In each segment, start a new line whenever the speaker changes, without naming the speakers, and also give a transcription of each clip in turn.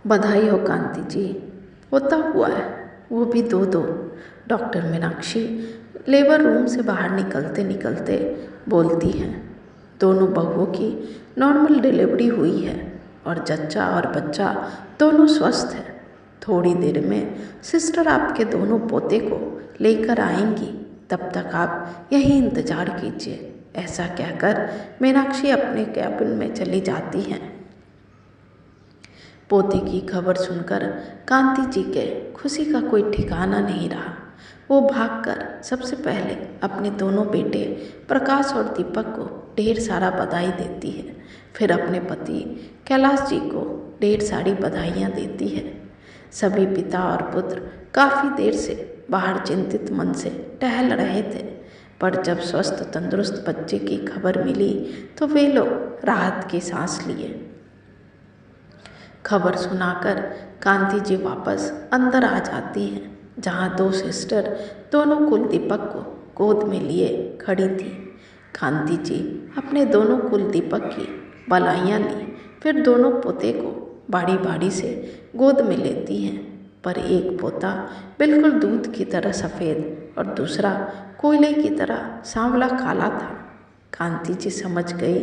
बधाई हो कांति जी, होता हुआ है, वो भी दो दो। डॉक्टर मीनाक्षी लेबर रूम से बाहर निकलते निकलते बोलती हैं, दोनों बहुओं की नॉर्मल डिलीवरी हुई है और जच्चा और बच्चा दोनों स्वस्थ हैं। थोड़ी देर में सिस्टर आपके दोनों पोते को लेकर आएंगी, तब तक आप यहीं इंतज़ार कीजिए। ऐसा कहकर मीनाक्षी अपने कैबिन में चली जाती हैं। पोते की खबर सुनकर कांति जी के खुशी का कोई ठिकाना नहीं रहा। वो भागकर सबसे पहले अपने दोनों बेटे प्रकाश और दीपक को ढेर सारा बधाई देती है। फिर अपने पति कैलाश जी को ढेर सारी बधाइयाँ देती है। सभी पिता और पुत्र काफ़ी देर से बाहर चिंतित मन से टहल रहे थे, पर जब स्वस्थ तंदुरुस्त बच्चे की खबर मिली तो वे लोग राहत की सांस लिए। खबर सुनाकर कांति जी वापस अंदर आ जाती हैं, जहाँ दो सिस्टर दोनों कुल दीपक को गोद में लिए खड़ी थी। कांति जी अपने दोनों कुल दीपक की बधाइयाँ ली, फिर दोनों पोते को बारी बारी से गोद में लेती हैं। पर एक पोता बिल्कुल दूध की तरह सफ़ेद और दूसरा कोयले की तरह सांवला काला था। कांति जी समझ गई,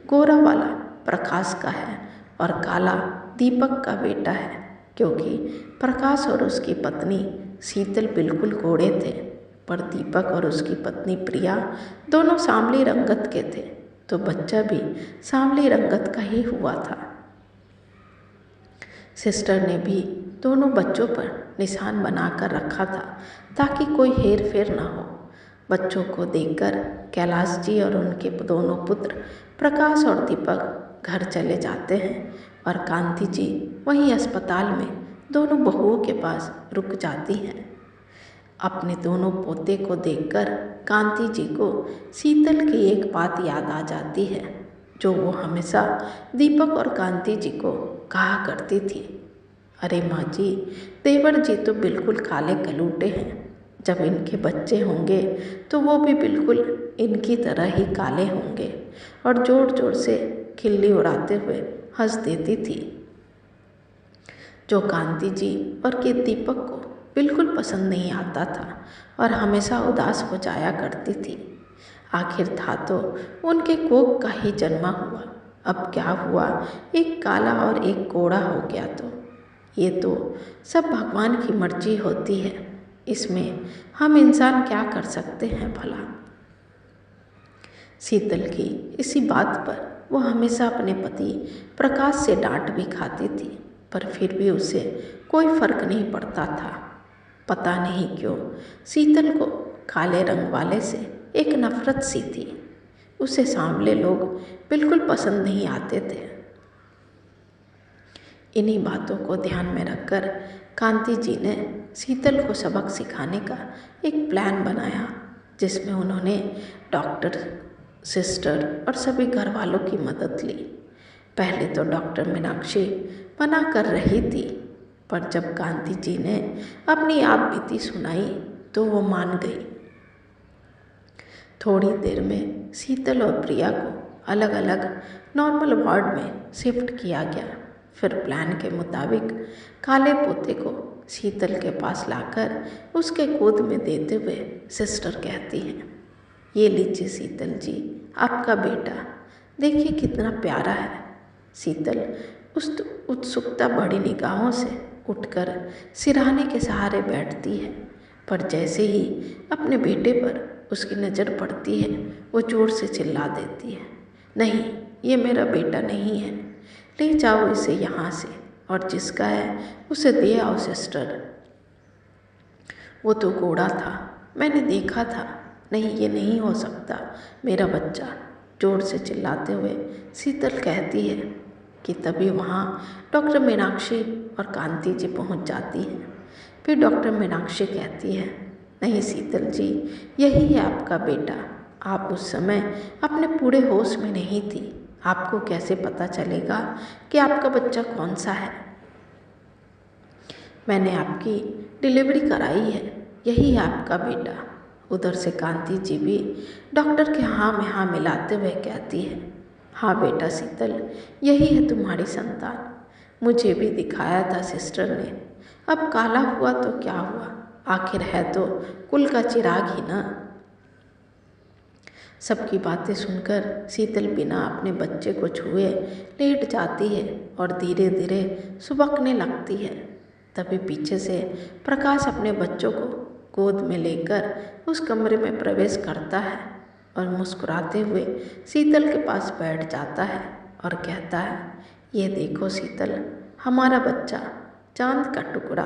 गोरा वाला प्रकाश का है और काला दीपक का बेटा है, क्योंकि प्रकाश और उसकी पत्नी शीतल बिल्कुल गोरे थे, पर दीपक और उसकी पत्नी प्रिया दोनों सांवली रंगत के थे, तो बच्चा भी सांवली रंगत का ही हुआ था। सिस्टर ने भी दोनों बच्चों पर निशान बनाकर रखा था, ताकि कोई हेर फेर ना हो। बच्चों को देखकर कैलाश जी और उनके दोनों पुत्र प्रकाश और दीपक घर चले जाते हैं और कांति जी वहीं अस्पताल में दोनों बहुओं के पास रुक जाती हैं। अपने दोनों पोते को देखकर कांति जी को शीतल की एक बात याद आ जाती है, जो वो हमेशा दीपक और कांति जी को कहा करती थी, अरे माँ जी, देवर जी तो बिल्कुल काले कलूटे हैं। जब इनके बच्चे होंगे तो वो भी बिल्कुल इनकी तरह ही काले होंगे। और ज़ोर ज़ोर से खिल्ली उड़ाते हुए हंस देती थी, जो कांति जी और के दीपक को बिल्कुल पसंद नहीं आता था और हमेशा उदास हो जाया करती थी। आखिर था तो उनके कोख का ही जन्मा हुआ, अब क्या हुआ, एक काला और एक गोरा हो गया तो ये तो सब भगवान की मर्जी होती है, इसमें हम इंसान क्या कर सकते हैं भला। शीतल की इसी बात पर वो हमेशा अपने पति प्रकाश से डांट भी खाती थी, पर फिर भी उसे कोई फर्क नहीं पड़ता था। पता नहीं क्यों शीतल को काले रंग वाले से एक नफरत सी थी। उसे सांवले लोग बिल्कुल पसंद नहीं आते थे। इन्हीं बातों को ध्यान में रखकर कांति जी ने शीतल को सबक सिखाने का एक प्लान बनाया, जिसमें उन्होंने डॉक्टर, सिस्टर और सभी घर वालों की मदद ली। पहले तो डॉक्टर मीनाक्षी मना कर रही थी, पर जब कांति जी ने अपनी आप बीती सुनाई तो वो मान गई। थोड़ी देर में शीतल और प्रिया को अलग अलग नॉर्मल वार्ड में शिफ्ट किया गया। फिर प्लान के मुताबिक काले पोते को शीतल के पास लाकर उसके गोद में देते हुए सिस्टर कहती हैं, ये लीजिए शीतल जी, आपका बेटा, देखिए कितना प्यारा है। शीतल उस उत्सुकता भरी निगाहों से उठकर सिरहाने के सहारे बैठती है, पर जैसे ही अपने बेटे पर उसकी नज़र पड़ती है वो जोर से चिल्ला देती है, नहीं, ये मेरा बेटा नहीं है, ले जाओ इसे यहाँ से, और जिसका है उसे दे आओ सिस्टर। वो तो गोरा था, मैंने देखा था, नहीं ये नहीं हो सकता मेरा बच्चा, जोर से चिल्लाते हुए शीतल कहती है कि तभी वहाँ डॉक्टर मीनाक्षी और कांति जी पहुँच जाती हैं। फिर डॉक्टर मीनाक्षी कहती है, नहीं शीतल जी, यही है आपका बेटा, आप उस समय अपने पूरे होश में नहीं थी, आपको कैसे पता चलेगा कि आपका बच्चा कौन सा है। मैंने आपकी डिलीवरी कराई है, यही है आपका बेटा। उधर से कांति जी भी डॉक्टर के हाँ में हाँ मिलाते हुए कहती है, हाँ बेटा शीतल, यही है तुम्हारी संतान। मुझे भी दिखाया था सिस्टर ने। अब काला हुआ तो क्या हुआ, आखिर है तो कुल का चिराग ही ना। सबकी बातें सुनकर शीतल बिना अपने बच्चे को छुए लेट जाती है और धीरे धीरे सुबकने लगती है। तभी पीछे से प्रकाश अपने बच्चों को गोद में लेकर उस कमरे में प्रवेश करता है और मुस्कुराते हुए शीतल के पास बैठ जाता है और कहता है, ये देखो शीतल, हमारा बच्चा, चांद का टुकड़ा,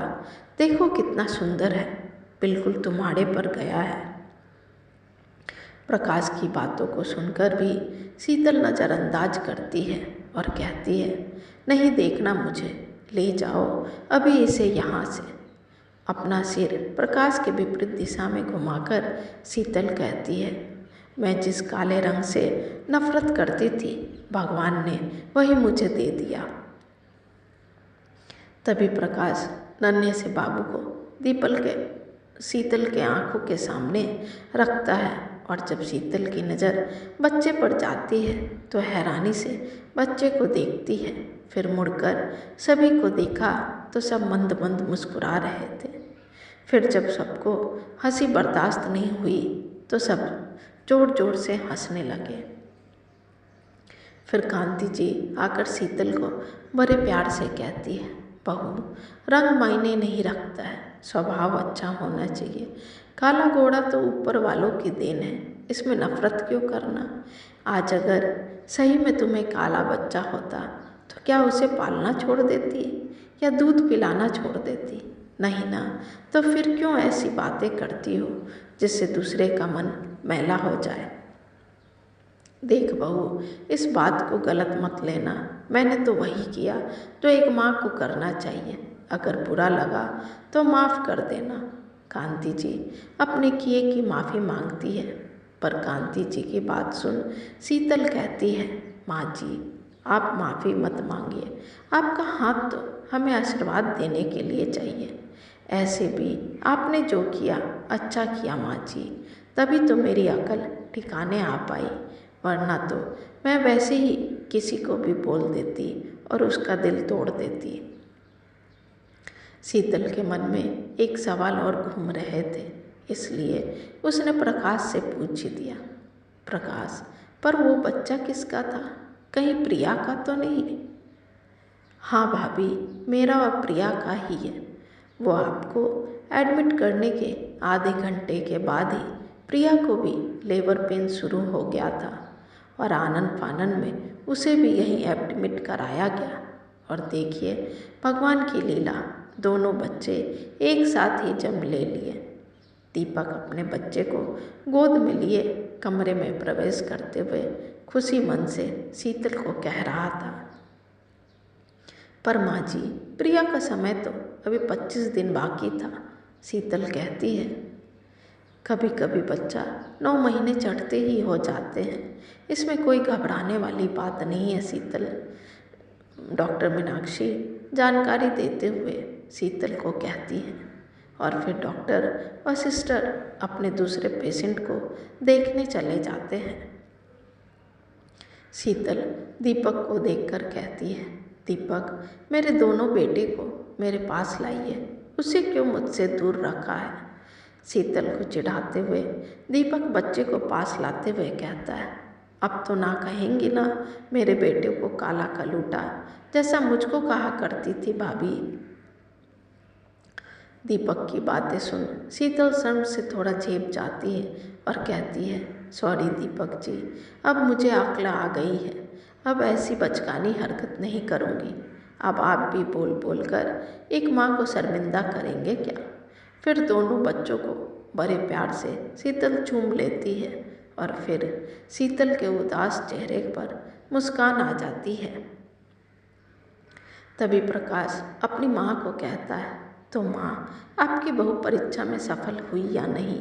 देखो कितना सुंदर है, बिल्कुल तुम्हारे पर गया है। प्रकाश की बातों को सुनकर भी शीतल नज़रअंदाज करती है और कहती है, नहीं देखना मुझे, ले जाओ अभी इसे यहाँ से। अपना सिर प्रकाश के विपरीत दिशा में घुमाकर शीतल कहती है, मैं जिस काले रंग से नफरत करती थी, भगवान ने वही मुझे दे दिया। तभी प्रकाश नन्हे से बाबू को शीतल के आंखों के सामने रखता है और जब शीतल की नज़र बच्चे पर जाती है तो हैरानी से बच्चे को देखती है। फिर मुड़कर सभी को देखा तो सब मंद मंद मुस्कुरा रहे थे। फिर जब सबको हंसी बर्दाश्त नहीं हुई तो सब जोर जोर से हंसने लगे। फिर कांति जी आकर शीतल को बड़े प्यार से कहती है, बहू, रंग मायने नहीं रखता है, स्वभाव अच्छा होना चाहिए। काला घोड़ा तो ऊपर वालों की देन है, इसमें नफरत क्यों करना। आज अगर सही में तुम्हें काला बच्चा होता तो क्या उसे पालना छोड़ देती या दूध पिलाना छोड़ देती? नहीं ना, तो फिर क्यों ऐसी बातें करती हो जिससे दूसरे का मन मैला हो जाए। देख बहू, इस बात को गलत मत लेना, मैंने तो वही किया जो एक माँ को करना चाहिए। अगर बुरा लगा तो माफ़ कर देना। कांति जी अपने किए की माफ़ी मांगती है, पर कांति जी की बात सुन शीतल कहती है, माँ जी आप माफ़ी मत मांगिए, आपका हाथ तो हमें आशीर्वाद देने के लिए चाहिए। ऐसे भी आपने जो किया अच्छा किया माँ जी, तभी तो मेरी अकल ठिकाने आ पाई, वरना तो मैं वैसे ही किसी को भी बोल देती और उसका दिल तोड़ देती। शीतल के मन में एक सवाल और घूम रहे थे, इसलिए उसने प्रकाश से पूछ ही दिया, प्रकाश, पर वो बच्चा किसका था, कहीं प्रिया का तो नहीं? हाँ भाभी, मेरा और प्रिया का ही है। वो आपको एडमिट करने के आधे घंटे के बाद ही प्रिया को भी लेबर पेन शुरू हो गया था और आनन फानन में उसे भी यहीं एडमिट कराया गया। और देखिए भगवान की लीला, दोनों बच्चे एक साथ ही जन्म ले लिए। दीपक अपने बच्चे को गोद में लिए कमरे में प्रवेश करते हुए खुशी मन से शीतल को कह रहा था, पर माँ जी, प्रिया का समय तो अभी 25 दिन बाकी था। शीतल कहती है, कभी कभी बच्चा 9 महीने चढ़ते ही हो जाते हैं, इसमें कोई घबराने वाली बात नहीं है शीतल। डॉक्टर मीनाक्षी जानकारी देते हुए शीतल को कहती हैं और फिर डॉक्टर और सिस्टर अपने दूसरे पेशेंट को देखने चले जाते हैं। शीतल दीपक को देखकर कहती है, दीपक, मेरे दोनों बेटे को मेरे पास लाइए, उसे क्यों मुझसे दूर रखा है। शीतल को चिढ़ाते हुए दीपक बच्चे को पास लाते हुए कहता है, अब तो ना कहेंगी ना मेरे बेटे को काला कलूटा, जैसा मुझको कहा करती थी भाभी। दीपक की बातें सुन शीतल शर्म से थोड़ा झेप जाती है और कहती है, सॉरी दीपक जी, अब मुझे अक्ल आ गई है, अब ऐसी बचकानी हरकत नहीं करूँगी। अब आप भी बोल बोल कर एक माँ को शर्मिंदा करेंगे क्या। फिर दोनों बच्चों को बड़े प्यार से शीतल चूम लेती है और फिर शीतल के उदास चेहरे पर मुस्कान आ जाती है। तभी प्रकाश अपनी माँ को कहता है, तो माँ, आपकी बहू परीक्षा में सफल हुई या नहीं।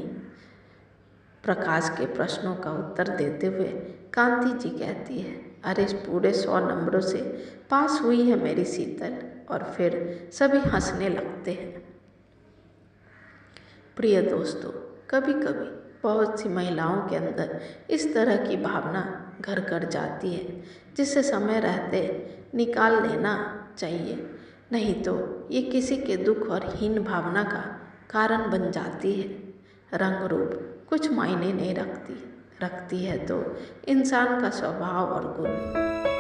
प्रकाश के प्रश्नों का उत्तर देते हुए कांति जी कहती है, अरे पूरे 100 नंबरों से पास हुई है मेरी शीतल। और फिर सभी हंसने लगते हैं। प्रिय दोस्तों, कभी कभी बहुत सी महिलाओं के अंदर इस तरह की भावना घर कर जाती है, जिसे समय रहते निकाल लेना चाहिए, नहीं तो ये किसी के दुख और हीन भावना का कारण बन जाती है। रंग रूप कुछ मायने नहीं रखती है तो इंसान का स्वभाव और गुण।